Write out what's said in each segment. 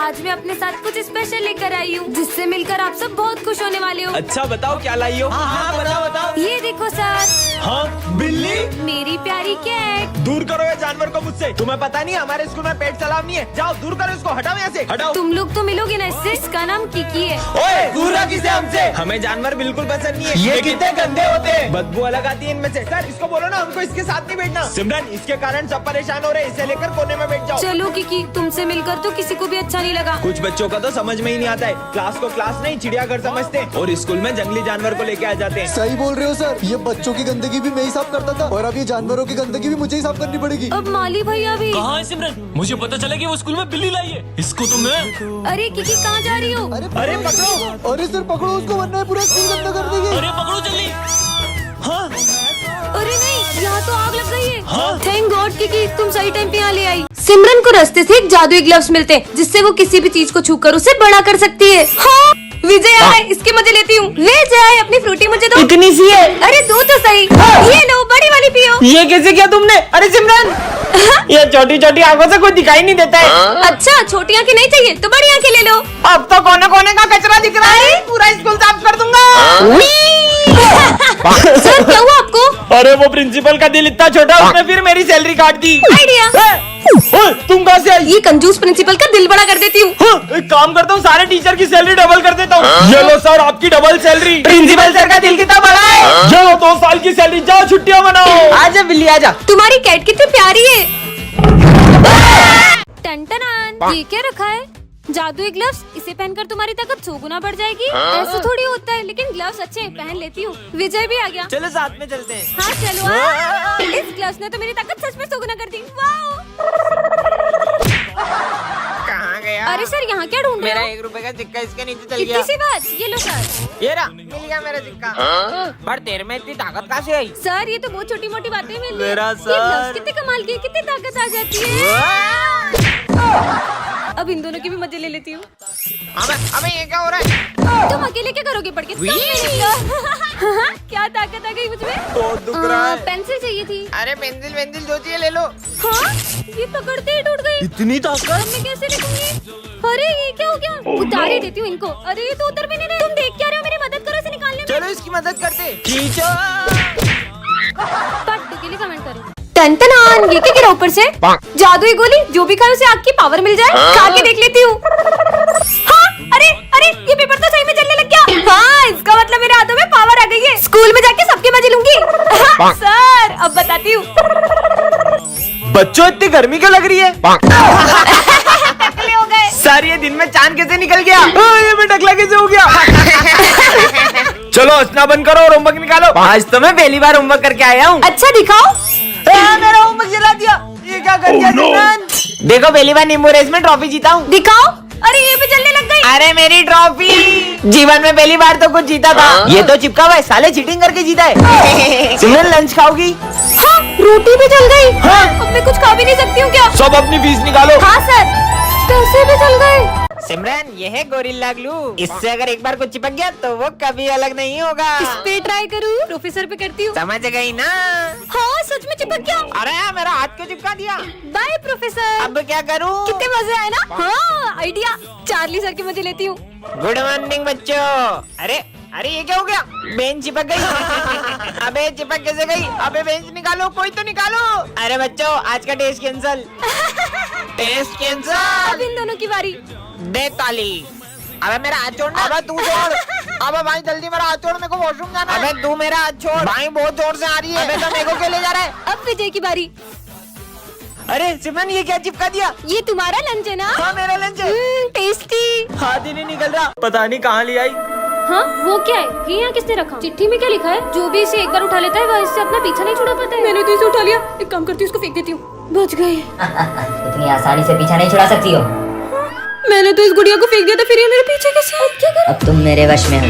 आज मैं अपने साथ कुछ स्पेशल लेकर आई हूँ, जिससे मिलकर आप सब बहुत खुश होने वाले हो। अच्छा बताओ क्या लाई हो? हाँ बताओ। ये देखो सर। हाँ बिल्ली। मेरी प्यारी कैट। दूर करो ये जानवर को मुझसे। तुम्हें पता नहीं हमारे स्कूल में पेट सलाम नहीं है। जाओ दूर करो इसको, हटाओ यहाँ से, हटाओ। तुम लोग तो मिलोगे ना इससे। इसका नाम किकी है। ओए दूर रख इसे हमसे। हमें जानवर बिल्कुल पसंद नहीं है। ये कितने गंदे होते हैं, बदबू अलग आती है इनमें से। सर इसको बोलो ना हमको इसके साथ नहीं बैठना। सिमरन इसके कारण सब परेशान हो रहे हैं, इसे लेकर कोने में बैठ जाओ। चलो किकी, तुमसे मिलकर तो किसी को भी अच्छा नहीं लगा। कुछ बच्चों का तो समझ में ही नहीं आता है, क्लास को क्लास नहीं चिड़ियाघर समझते हैं और स्कूल में जंगली जानवर को लेके आ जाते हैं। सही बोल रहे हो सर, ये बच्चों की गंदगी भी मैं ही साफ करता था और अब ये जानवरों की गंदगी भी मुझे ही साफ करनी पड़ेगी। अब माली भैया भी। कहाँ है सिमरन? मुझे पता चला कि वो स्कूल में बिल्ली लाई है। इसको तो मैं। अरे किकी कहाँ जा रही हो? अरे पकड़ो। अरे सर पकड़ो उसको, वरना पूरा स्कूल गंदा कर देगी। अरे पकड़ो जल्दी। हाँ अरे नहीं, यहाँ तो आग लग गई है। हाँ? थैंक गॉड किकी, तुम सही टाइम पे यहाँ ले आई। सिमरन को रास्ते से एक जादुई ग्लव्स मिलते हैं, जिससे वो किसी भी चीज को छूकर उसे बड़ा कर सकती है। हाँ विजय आए, इसके मजे लेती हूँ। विजय अपनी फ्रूटी मुझे दो। इतनी सी है। अरे दो तो सही। ये लो बड़ी वाली पियो। ये कैसे किया तुमने? अरे सिमरन ये छोटी छोटी आंखों से कुछ दिखाई नहीं देता है। अच्छा छोटी आंखें नहीं चाहिए तो बड़ी आंखें ले लो। अब तो कोने कोने का कचरा दिख रहा है, पूरा स्कूल साफ कर दूंगा। सर क्या हुआ आपको? अरे वो प्रिंसिपल का दिल इतना छोटा, उसने फिर मेरी सैलरी काट दी। आइडिया। तुम कहाँ से आई? ये कंजूस प्रिंसिपल का दिल बड़ा कर देती हूँ। एक काम करता हूँ, सारे टीचर की सैलरी डबल कर देता हूँ। ये लो सर आपकी डबल सैलरी। प्रिंसिपल सर का दिल कितना बड़ा है। ये लो 2 साल की सैलरी, जाओ छुट्टियाँ मनाओ। आजा बिल्ली आजा। तुम्हारी कैट कितनी प्यारी है। टन ये क्या रखा है? जादुई ग्लव्स, इसे पहनकर तुम्हारी ताकत 100 गुना बढ़ जाएगी। ऐसा थोड़ी होता है, लेकिन ग्लव्स अच्छे हैं, पहन लेती हूँ। विजय भी आ गया। चलो साथ में चलते हैं। हाँ चलो। इस ग्लव्स ने तो मेरी ताकत सच में 100 गुना कर दी। वाओ। कहाँ गया? अरे सर यहाँ क्या ढूंढ रहे मेरा हो? 1 रुपए का सिक्का इसके नीचे चल इतनी गया। सी बात, ये लो सर। ये रहा, मिल गया मेरा सिक्का। पर तेरे में इतनी ताकत कहाँ से आई? सर ये तो बहुत छोटी मोटी बातें मिल रही मेरा है। सर। ये ग्लव्स कितने कमाल की है, कितनी ताकत आ जाती है। अब इन दोनों की भी मजे ले लेती हूँ। अबे ये क्या हो रहा है? तुम अकेले क्या करोगे पढ़ के? क्या ताकत आ गई मुझमें। बहुत दुख रहा है। पेंसिल चाहिए थी। अरे पेंसिल जो चाहिए ले लो। हाँ ये पकड़ते ही टूट गई। इतनी ताकत? अब मैं कैसे लिखूंगी? अरे ये क्या हो गया? उतार ही देती हूँ इनको। अरे ये तो उतर भी नहीं रहे। तुम देख क्या रहे हो? मेरी मदद करो इसे निकालने में। चलो इसकी मदद करते। खींचो। पार्ट 2 के लिए कमेंट करो। टन ये क्या गिरा ऊपर से? जादुई गोली, जो भी खाए उसे आग की पावर मिल जाए। खा के देख लेती हूँ। हाँ अरे ये पेपर तो सही में जलने लग गया। हाँ इसका मतलब मेरे हाथों में पावर आ गई है। स्कूल में जाके सबके मजे लूंगी। सर अब बताती हूँ। बच्चों इतनी गर्मी क्यों लग रही है? टकले हो गए। सर ये दिन में चांद कैसे निकल गया? ये मैं टकला कैसे हो गया? चलो हंसना बंद करो और होमवर्क निकालो। आज तो मैं पहली बार होमवर्क करके आया हूँ। अच्छा दिखाओ। मेरा होमवर्क जला दिया। ये क्या कर दिया सिमरन? देखो पहली बार नींबू रेस में ट्रॉफी जीता हूँ। दिखाओ। अरे ये भी जलने लग गई। अरे मेरी ट्रॉफी। जीवन में पहली बार तो कुछ जीता था। ये तो चिपका हुआ है, साले चीटिंग करके जीता है। सिमरन लंच खाओगी? हाँ रोटी भी जल गई। हाँ। अब मैं कुछ खा भी नहीं सकती हूँ क्या? सब अपनी फीस निकालो। हाँ सर, पैसे भी जल गए। सिमरन ये है गोरिल्ला ग्लू। इससे अगर एक बार कुछ चिपक गया तो वो कभी अलग नहीं होगा। इस पे ट्राई करूँ? प्रोफेसर पे करती हूँ। समझ गई ना? हाँ सच में चिपक गया। अरे मेरा हाथ क्यों चिपका दिया? By professor. अब क्या करूँ? कितने मजे आए ना। हाँ आइडिया। चार्ली सर के मजे लेती हूँ। गुड मॉर्निंग बच्चों। अरे ये क्या हो गया? बेंच चिपक गई। अबे चिपक कैसे गई? अबे बेंच निकालो, कोई तो निकालो। अरे बच्चों आज का टेस्ट कैंसल। Test cancel. अब इन दोनों की बारी। दे ताली। अबे मेरा हाथ छोड़ना। अबे तू छोड़। अबे भाई जल्दी मेरा हाथ छोड़, मेरे को वॉशरूम जाना है। अबे तू मेरा हाथ छोड़। भाई बहुत जोर से आ रही है। अबे तो मेरे को क्यों ले जा रहा है? अब विजय की बारी। अरे सिमरन ये क्या चिपका दिया? ये तुम्हारा लंच है ना? हाँ मेरा लंच है। टेस्टी। हाथ ही नहीं निकल रहा, पता नहीं कहाँ ले आई। हाँ वो क्या है? ये यहाँ किसने रखा? चिट्ठी में क्या लिखा है? जो भी इसे एक बार उठा लेता है वह इससे अपना पीछा नहीं छुड़ा पाता है। मैंने तो इसे उठा लिया। एक काम करती हूँ, इसको फेंक देती हूँ। बच गए। इतनी आसानी से पीछा नहीं छुड़ा सकती हो। मैंने तो इस गुड़िया को फेंक दिया था, फिर ये मेरे पीछे कैसे? अब क्या करूं? अब तुम मेरे वश में हो।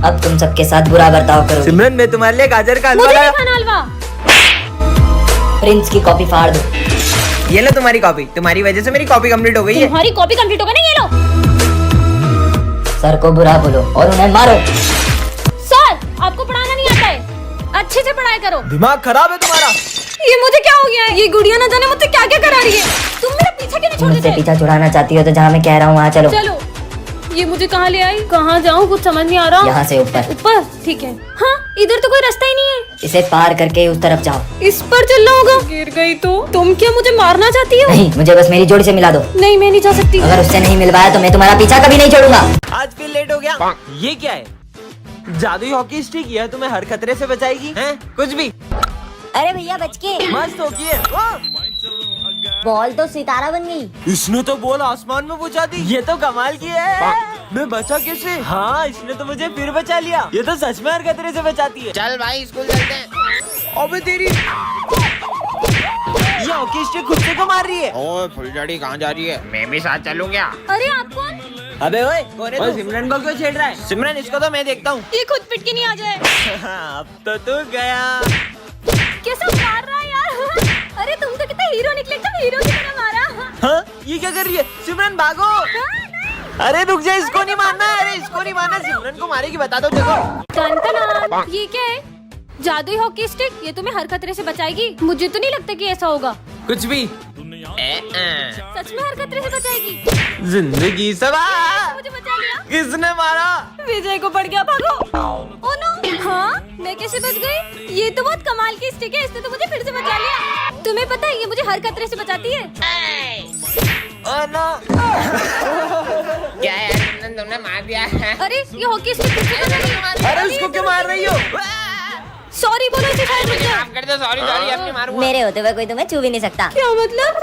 अब तुम सबके साथ बुरा बर्ताव करो। सिमरन मैं तुम्हारे लिए गाजर का हलवा मुझे लाया। नहीं खाना हलवा। प्रिंस की कॉपी फाड़ दो। ये लो तुम्हारी कॉपी। तुम्हारी वजह से मेरी कॉपी कंप्लीट हो गई है। तुम्हारी कॉपी कंप्लीट होगा ना? ये लो। सर को बुरा बोलो और उन्हें मारो। सर आपको पढ़ाना नहीं आता है, अच्छे से पढ़ाई करो। दिमाग खराब है तुम्हारा। ये मुझे क्या हो गया है? ये गुड़िया ना जाने मुझसे क्या क्या करा रही है। तुम मेरा पीछा क्यों नहीं छोड़ मुझसे देते? पीछा छुड़ाना चाहती हो तो जहाँ मैं कह रहा हूँ वहाँ चलो। चलो। ये मुझे कहाँ ले आई? कहाँ जाऊँ कुछ समझ नहीं आ रहा। यहाँ से ऊपर। ऊपर? ठीक है। हाँ, इधर तो कोई रास्ता ही नहीं है। इसे पार करके उस तरफ जाओ। इस पर चलना होगा। गिर गई तो? तुम क्या मुझे मारना चाहती हो? नहीं, मुझे बस मेरी जोड़ी से मिला दो। नहीं, मैं नहीं जा सकती। अगर उससे नहीं मिल पाया तो मैं तुम्हारा पीछा कभी नहीं छोड़ूंगा। आज फिर लेट हो गया। ये क्या है? जादुई हॉकी स्टिक, यह तुम्हें हर खतरे से बचाएगी। हैं? कुछ भी। अरे भैया बच के। मस्त होगी है। बॉल तो सितारा बन गई। इसने तो बॉल आसमान में पहुंचा दी। ये तो कमाल की है। मैं बचा कैसे? हाँ, इसने तो मुझे फिर बचा लिया। ये तो सच में हर खतरे से बचाती है। चल भाई स्कूल चलते हैं। अबे तेरी, ये हॉकी स्टिक खुद से क्यों मार रही है? ओए फुलझड़ी कहाँ जा रही है? मैं भी साथ चलूँ क्या? अरे आप कौन? अबे ओए, कौन है तू? सिमरन को क्यों छेड़ रहा है? सिमरन, इसको तो मैं देखता हूँ। ये खुद पिट के नहीं आ जाए। अब तो तू गया। कैसा मार रहा है यार? अरे तुम तो कितना हीरो निकले, एकदम हीरो की तरह मारा। हाँ, ये क्या कर रही है? सिमरन भागो। अरे रुक जा, इसको नहीं मारना। अरे इसको नहीं मारना, सिमरन को मारेगी। बता दो देखो। टन-टन-टन। ये क्या है? जादुई हॉकी स्टिक? ये तुम्हें हर खतरे से बचाएगी? मुझे तो नहीं लगता कि ऐसा होगा। कुछ भी। सच में हर खतरे से बचाएगी? जिंदगी सवार। मुझे बचा लिया। किसने मारा? विजय को पड़ गया, भागो। Oh no. हाँ, मैं कैसे बच गई? ये तो बहुत कमाल की स्टिक है, इसने तो मुझे फिर से बचा लिया। तुम्हें पता है ये मुझे हर खतरे से बचाती है। Oh no. क्या यार, तुमने मार दिया है? अरे ये हॉकी स्टिक फिर से बचा रही है। अरे उसको क्यों मार रही हो? सॉरी बोलो इसे, शायद रुक जाए। माफ कर दो, सॉरी सॉरी, अब नहीं मारूंगा। मेरे होते हुए कोई तुम्हें छू भी नहीं सकता। क्या मतलब?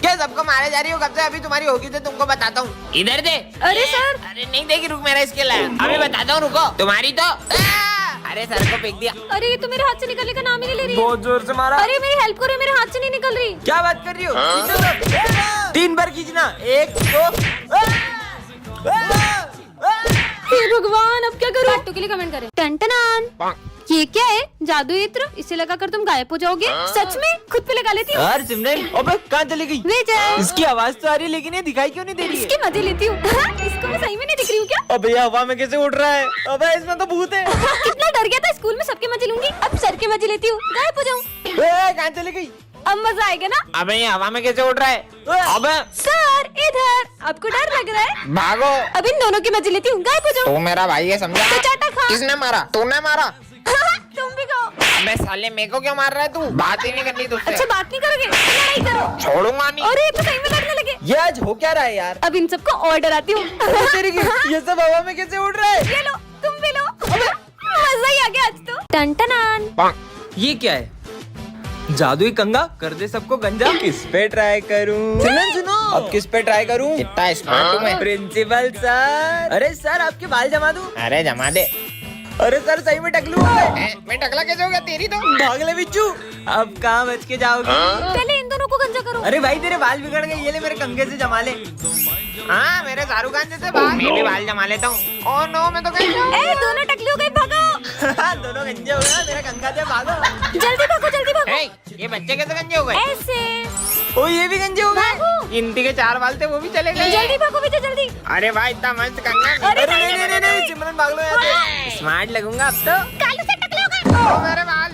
क्या सबको मारे जा रही हो कब से? अभी तुम्हारी होगी तो तुमको बताता हूँ। इधर दे। अरे सर। अरे नहीं देगी, रुक, मेरा इसके लाया। अभी बताता हूँ, रुको। तुम्हारी तो अरे सर को फेंक दिया। अरे ये तो मेरे हाथ से निकलने का नाम ही नहीं ले रही है। बहुत जोर से मारा। अरे मेरी हेल्प करो, मेरे हाथ से नहीं निकल रही। क्या बात कर रही हो? खींचो तो। 3 बार खींचना। 1 2। हे भगवान, अब क्या करूं? पार्ट 2 के लिए कमेंट करें। टन-टन-टन। ये क्या है? जादुई इत्र? इसे लगाकर तुम गायब हो जाओगे? सच में? खुद पे लगा लेती हूँ। यार सिमरन, अबे कहाँ चली गई? विजय। इसकी आवाज तो आ रही है लेकिन ये दिखाई क्यों नहीं दे रही है? इसके मजे लेती हूँ। इसको मैं सही में नहीं दिख रही हूँ क्या? अबे ये हवा में कैसे उड़ रहा है? अबे इसमें तो भूत है। कितना डर गया था, स्कूल में सबके मजे लूंगी, अब सर के मजे लेती हूँ, गायब हो जाऊँ। कहाँ चली गई? अब मजा आएगा ना? अबे ये हवा में कैसे उड़ रहा है? अबे सर इधर। आपको डर लग रहा है? भागो। अब इन दोनों के मजे लेती हूँ, गायब हो जाऊँ। तू मेरा भाई है, समझा? तो चाटा खा। किसने मारा? तूने मारा? तुम भी खाओ। अबे साले, मेरे को क्यों मार रहा है तू? बात ही नहीं करनी तुझसे। अच्छा बात नहीं करोगे? लड़ाई करो। छोड़ूंगा नहीं। और ये तो सही में लड़ने लगे। ये आज हो क्या रहा है यार? अब इन सबको और डराती हूँ। तेरी की, ये सब हवा में कैसे उड़ रहा है? ये लो, तुम भी लो। मजा ही आ गया आज तो। टन-टन-टन। ये क्या है? जादुई कंगा कर दे सबको गंजा। किस पे ट्राई करूं? सुनो, अब किस पे ट्राई करूं? कितना स्मार्ट हूँ मैं। Principal sir. अरे सर, आपके बाल जमा दूं? अरे जमा दे। अरे सर सही में टकलू हूं मैं। मैं टकला कैसे हो गया? तेरी तो। भाग ले बिच्छू। अब कहाँ बच के जाओगे? पहले इन दोनों को गंजा करो। अरे भाई तेरे बाल बिगड़ गए, ये ले मेरे कंघे से जमा ले। हाँ, मेरे शाहरुख खान जैसे बाल। मैं भी बाल जमा लेता हूँ। ओह नो, मैं तो गंजा। ए दोनों टकली हो गई, भागो। दोनों गंजे हो गए, मेरा कंघा दे, भागो। जल्दी भागो, जल्दी भागो। ए, ये बच्चे कैसे गंजे हो गए? ऐसे ओ ये भी गंजे हो गए। भागो। गिनती के 4 बाल थे, वो भी चले गए। जल्दी भागो विजय, जल्दी। अरे भाई, इतना मस्त कंगा। अरे अरे नहीं, सिमरन भाग लो यहाँ से। स्मार्ट लगूंगा अब तो। कालू से टकले हो गए। ओ मेरे बाल।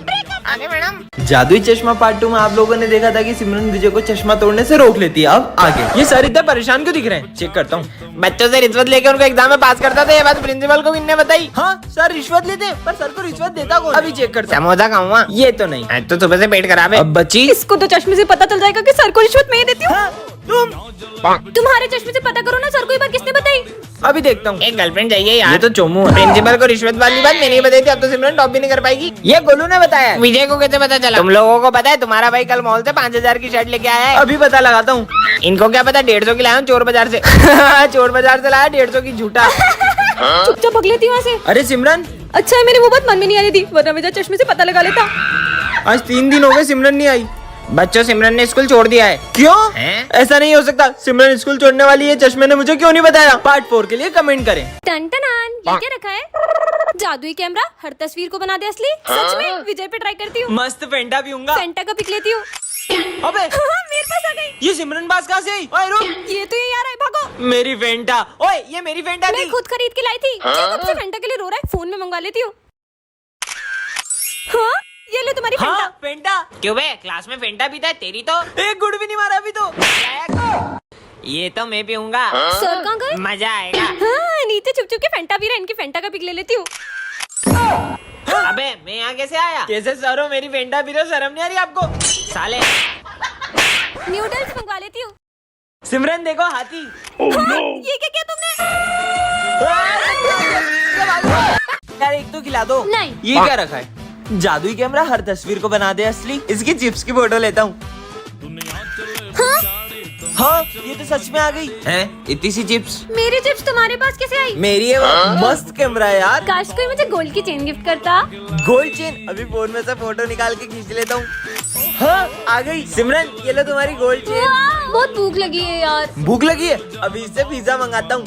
अरे मैडम। जादुई चश्मा पार्ट 2 में आप लोगों ने देखा था कि सिमरन विजय को चश्मा तोड़ने से रोक लेती है। अब आगे ये सर इतना परेशान क्यों दिख रहे हैं? चेक करता हूँ। बच्चों से रिश्वत लेके उनको एग्जाम में पास करता था, ये बात प्रिंसिपल को किसने बताई? हाँ सर रिश्वत लेते हैं, पर सर को रिश्वत देता कौन? अभी चेक करता हूँ। समोसा खाऊंगा। ये तो नहीं। आज तो सुबह से पेट खराब है। अब बची इसको तो चश्मे से पता चल जाएगा कि सर को रिश्वत मैं ही देती हूँ। हाँ, तुम। तुम्हारे चश्मे से पता करो ना, सर को ये बात किसने बताई? अभी देखता हूँ। एक गर्लफ्रेंड चाहिए ये यार। तो चोमू है। प्रिंसिपल को रिश्वत वाली बात मैंने ही बताई थी, अब तो सिमरन टॉप भी नहीं कर पाएगी। ये गोलू ने बताया है। विजय को कैसे पता चला? तुम लोगों को पता है तुम्हारा भाई कल मॉल से 5000 की शर्ट लेके आया है। अभी पता लगाता हूँ। इनको क्या पता 150 की लाया हूँ चोर बाजार से। चोर बाजार से लाया 150 की झूठा। चुपचाप भग लेती हूँ वहाँ से। अरे सिमरन, अच्छा है मैंने वो बात मन में नहीं आने दी, वरना विजय चश्मे से पता लगा लेता। आज 3 दिन हो गए सिमरन नहीं आई। बच्चों, सिमरन ने स्कूल छोड़ दिया है। क्यों? हैं? ऐसा नहीं हो सकता। सिमरन स्कूल छोड़ने वाली है, चश्मे ने मुझे क्यों नहीं बताया? पार्ट 4 के लिए कमेंट करें। टन-टन-टन। ये क्या रखा है? जादुई कैमरा हर तस्वीर को बना दे असली। सच में विजय पे ट्राई करती हूँ। मस्त फेंटा पीऊंगा। फेंटा का पिक लेती हूँ। अबे मेरे पास आ गई। ये सिमरन बास कहाँ से आई? ओए रुक, ये तो ये यार है, भागो। मेरी फेंटा। ओए ये मेरी फेंटा मैं थी। खुद खरीद के लाई थी। ये कब से फेंटा के लिए रो रहा है? फोन में मंगवा लेती हूँ। हाँ, ये लो तुम्हारी फेंटा। हाँ फेंटा। क्यों बे, क्लास में फेंटा पीता है? तेरी तो। एक गुड़ भी नहीं मारा अभी तो। ये तो मैं पीऊंगा। सर कहाँ गए? मजा आएगा। हाँ, नीचे छुप छुप के फेंटा पी रहा है, इनकी फेंटा का पिक ले लेती हूँ। अबे मैं यहाँ कैसे आया? कैसे सर हो, मेरी फेंटा पी रहे हो, शर्म नहीं आ रही आपको साले? न्यूडल्स मंगवा लेती हूँ। सिमरन देखो हाथी। हाँ, ये क्या किया तुमने? यार एक तो खिला दो। नहीं। ये क्या रखा है? जादुई कैमरा हर तस्वीर को बना दे असली। इसकी चिप्स की फोटो लेता हूँ। हाँ ये तो सच में आ गई है। इतनी सी चिप्स मेरी चिप्स तुम्हारे पास कैसे आई? मेरी है वो। मस्त कैमरा है यार। काश कोई मुझे गोल्ड की चेन गिफ्ट करता। गोल्ड चेन अभी फोन में से फोटो निकाल के खींच लेता हूँ। हाँ आ गई। सिमरन ये लो तुम्हारी गोल्ड चेन। वाह, बहुत भूख लगी है यार। भूख लगी है? अभी इससे पिज्जा मंगाता हूँ।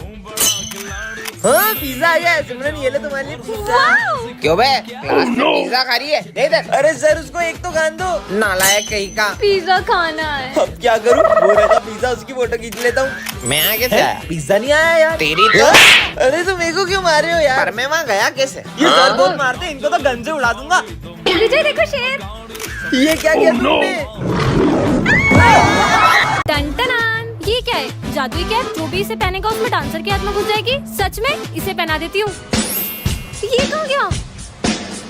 हाँ पिज्जा आ गया है। सिमरन ये लो तुम्हारे लिए पिज्जा। वाह। क्यों बे, क्लास में पिज्जा खा रही है? दे इधर। अरे सर उसको एक तो खान दो। नालायक कहीं का। पिज्जा खाना है। अब क्या करूँ? वो रखा पिज्जा, उसकी फोटो खींच लेता हूँ। मैं यहाँ कैसे आया? पिज्जा नहीं आया यार। तेरी तो। अरे तुम मेरे को क्यों मार रहे हो यार? पर मैं वहाँ गया कैसे? ये सर बहुत मारते हैं, इनको तो गन से उड़ा दूंगा। विजय देखो शेर। ये क्या किया तुमने? टन-टनान, ये क्या है? जादुई कैप, जो भी इसे पहनेगा उसमें डांसर की आत्मा घुस जाएगी। सच में इसे पहना देती हूँ। ये कहाँ गया?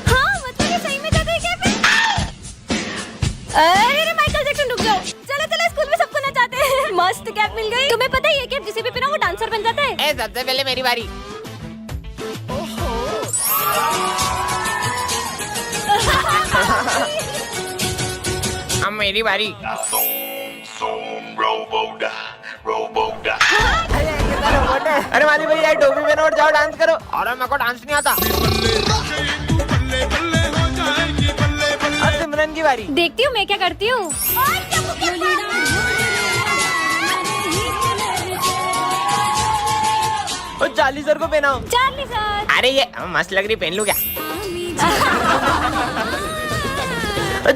हाँ मतलब ये सही में जादुई कैप है। अरे माइकल जैक्सन रुक जाओ। चलो चलो स्कूल में सबको नचाते हैं। मस्त कैप मिल गई। तुम्हें पता है ये कैप जिसे भी पहना वो डांसर बन जाता है। सबसे पहले मेरी बारी। अब मेरी बारी। अरे माली भाई यार टोपी पहनो और जाओ डांस करो। अरे मेरे को डांस नहीं आता। अब सिमरन की बारी। देखती हूँ मैं क्या करती हूँ। और चार्ली सर को पहनाओ। Charlie sir. अरे ये मस्त लग रही, पहन लूं क्या?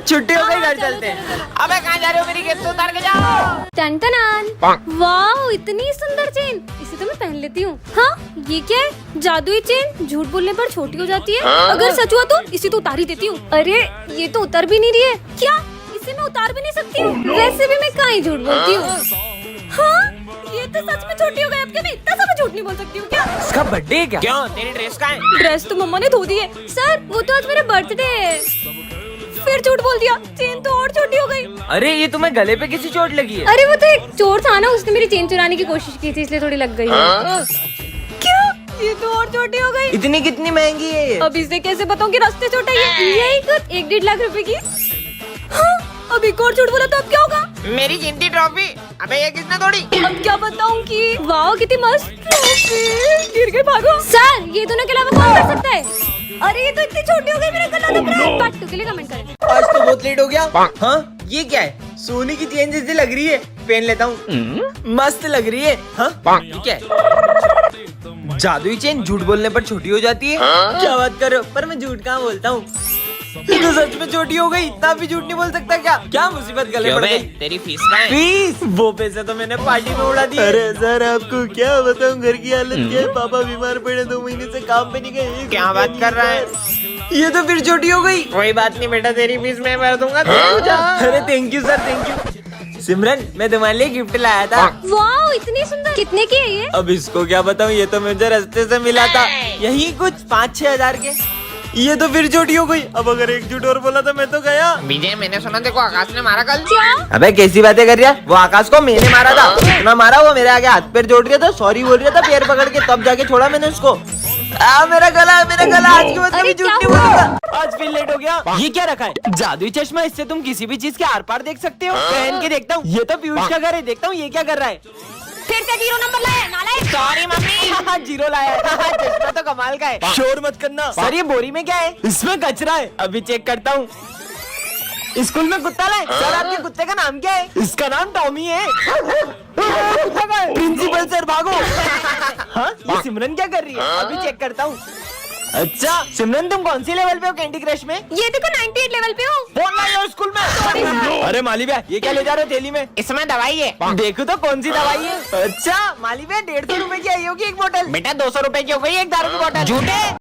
छुट्टी हो गई, घर चलते हैं। अबे कहाँ जा रहे हो? मेरी गिफ्ट तो उतार के जाओ। टन-टनान। वाह इतनी सुंदर चेन, इसे तो मैं पहन लेती हूँ। हाँ ये क्या है? जादुई चेन झूठ बोलने पर छोटी हो जाती है। अगर सच हुआ तो इसे तो उतार ही देती हूँ। अरे ये तो उतर भी नहीं रही है। क्या इसे मैं उतार भी नहीं सकती हूँ? वैसे भी मैं कहाँ ही झूठ बोलती हूँ। हाँ ये तो सच में छोटी हो गई। अब क्या मैं इतना सा भी झूठ नहीं बोल सकती हूँ क्या? इसका बर्थडे है क्या? क्यों, तेरी ड्रेस कहाँ है? ड्रेस तो मम्मा ने धो दी है। सर वो तो आज मेरा बर्थडे है। फिर झूठ बोल दिया, चेन तो और छोटी हो गई। अरे ये तुम्हें गले पे किसी चोट लगी है? अरे वो तो एक चोर था ना, उसने मेरी चेन चुराने की कोशिश की थी इसलिए थोड़ी लग गई है। क्या ये तो और छोटी हो गई। इतनी कितनी महंगी है ये? अब इसे कैसे बताऊं कि रास्ते छोटा है? यही कुछ 1-1.5 लाख रुपए की। हाँ, अब एक और झूठ बोला तो अब क्या होगा? मेरी कीमती ट्रॉफी। अबे ये किसने तोड़ी? अब क्या बताऊं कि वाह कितनी मस्त ट्रॉफी। गिर गई, भागो। सर ये दोनों के अलावा कौन कर सकता है? अरे ये तो इतनी छोटी हो गई, मेरा गला दब रहा है। पार्ट 2 के लिए कमेंट करें। आज तो बहुत लेट हो गया। हाँ ये क्या है? सोने की चेन जैसी लग रही है, पहन लेता हूँ। मस्त लग रही है। हाँ ये क्या है? जादुई चेन झूठ बोलने पर छोटी हो जाती है। क्या बात कर रहे हो? पर मैं झूठ कहाँ बोलता हूँ? ये तो सच में छोटी हो गई। इतना भी झूठ नहीं बोल सकता क्या? क्या मुसीबत गले क्यों पड़ बे, गई? तेरी फीस कहाँ है? फीस? वो पैसे तो मैंने पार्टी में उड़ा दिए। अरे सर आपको क्या बताऊं, घर की हालत क्या है। पापा बीमार पड़े, 2 महीने से काम पे नहीं गए। क्या बात कर रहा है? ये तो फिर छोटी हो गई। कोई बात नहीं बेटा, तेरी फीस मैं भर दूंगा। तू जा। अरे thank you sir, thank you. Simran मैं तुम्हारे लिए गिफ्ट लाया था। वाह इतनी सुंदर। कितने की है ये? अब इसको क्या बताऊं, ये तो मुझे रास्ते से मिला था। यही कुछ 5-6 हजार के। ये तो फिर छोटी हो गई। अब अगर एक झूठ और बोला तो मैं तो गया। विजय मैंने सुना देखो आकाश ने मारा कल। क्या? अबे कैसी बातें कर रही है? वो आकाश को मैंने मारा था। इतना मारा, वो मेरे आगे हाथ पैर जोड़ रहा था, सॉरी बोल रहा था पैर पकड़ के, तब जाके छोड़ा मैंने उसको। मेरा गला आज के बाद अरे कभी झूठ क्या नहीं हुआ? बोलूंगा। आज फिर लेट हो गया। ये क्या रखा है? जादुई चश्मा, इससे तुम किसी भी चीज के आर पार देख सकते हो। पहन के देखता हूँ। ये तो पीयूष का घर है, देखता हूँ ये क्या कर रहा है। फिर से 0 नंबर लाया नालायक। Sorry mummy. 0 लाया है। चश्मा तो कमाल का है। शोर मत करना। सर ये बोरी में क्या है? इसमें कचरा है। अभी चेक करता हूँ। स्कूल में कुत्ता लाए। सर आपके कुत्ते का नाम क्या है? इसका नाम टॉमी है। प्रिंसिपल सर भागो। हाँ ये सिमरन क्या कर रही है? अभी चेक करता हूँ। अच्छा सिमरन तुम कौन सी लेवल पे हो कैंडी क्रश में? ये देखो 98 लेवल पे हूँ। फोन लाई हो स्कूल में। अरे माली भैया ये क्या ले जा रहे हो थैली में? इसमें दवाई है। देखो तो कौन सी दवाई है। अच्छा माली भैया 150 रुपए की आई होगी एक बोतल। बेटा 200 रुपए की हो गई एक दारू की बोतल। झूठे।